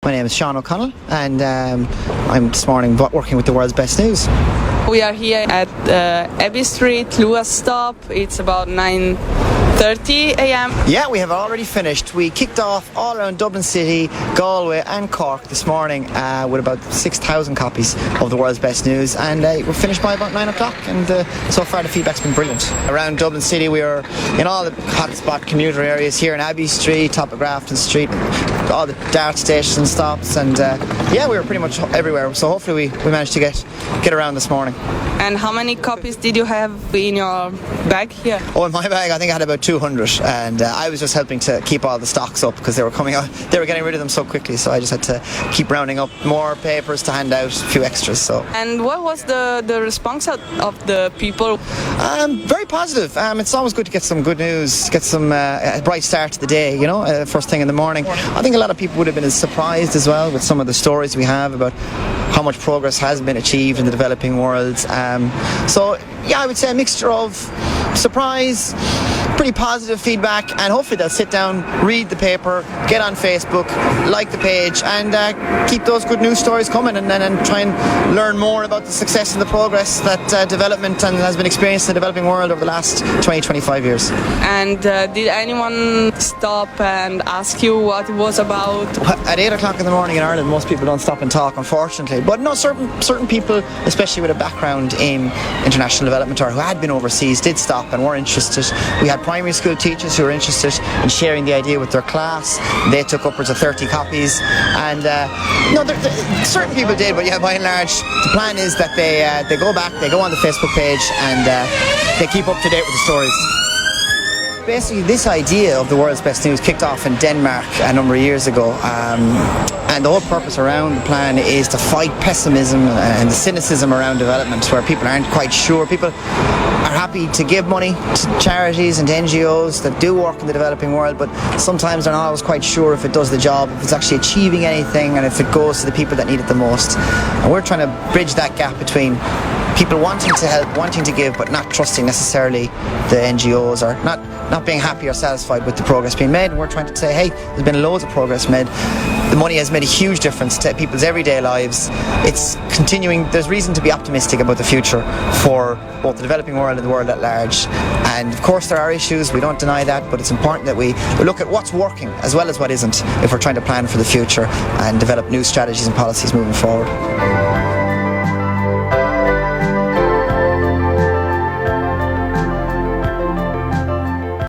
My name is Sean O'Connell, and I'm this morning working with the world's best news. We are here at Abbey Street, Lewis stop. It's about 9:30 a.m. Yeah, we have already finished. We kicked off all around Dublin City, Galway and Cork this morning with about 6,000 copies of the world's best news, and we're finished by about 9 o'clock, and so far the feedback's been brilliant. Around Dublin City we were in all the hotspot commuter areas here in Abbey Street, top of Grafton Street, all the dart station stops, and yeah, we were pretty much everywhere, so hopefully we managed to get around this morning. And how many copies did you have in your bag here? Oh, in my bag I think I had about 200, and I was just helping to keep all the stocks up because they were coming out, they were getting rid of them so quickly, so I just had to keep rounding up more papers to hand out, a few extras. So. And what was the response of the people? Very positive. It's always good to get some good news, get some a bright start to the day, you know, first thing in the morning. I think a lot of people would have been surprised as well with some of the stories we have about how much progress has been achieved in the developing world. So yeah, I would say a mixture of surprise, pretty positive feedback, and hopefully they'll sit down, read the paper, get on Facebook, like the page, and keep those good news stories coming, and try and learn more about the success and the progress that development has been experienced in the developing world over the last 20-25 years. And did anyone stop and ask you what it was about? At 8 o'clock in the morning in Ireland, most people don't stop and talk, unfortunately. But no, certain people, especially with a background in international development or who had been overseas, did stop and were interested. We had primary school teachers who were interested in sharing the idea with their class. They took upwards of 30 copies, and no, certain people did, but yeah, by and large, the plan is that they go back, they go on the Facebook page, and they keep up to date with the stories. Basically, this idea of the world's best news kicked off in Denmark a number of years ago, and the whole purpose around the plan is to fight pessimism and the cynicism around development, where people aren't quite sure. People are happy to give money to charities and to NGOs that do work in the developing world, but sometimes they're not always quite sure if it does the job, if it's actually achieving anything, and if it goes to the people that need it the most. And we're trying to bridge that gap between people wanting to help, wanting to give, but not trusting necessarily the NGOs, or not being happy or satisfied with the progress being made. And we're trying to say, hey, there's been loads of progress made. The money has made a huge difference to people's everyday lives. It's continuing. There's reason to be optimistic about the future for both the developing world and the world at large. And of course there are issues, we don't deny that, but it's important that we look at what's working as well as what isn't if we're trying to plan for the future and develop new strategies and policies moving forward.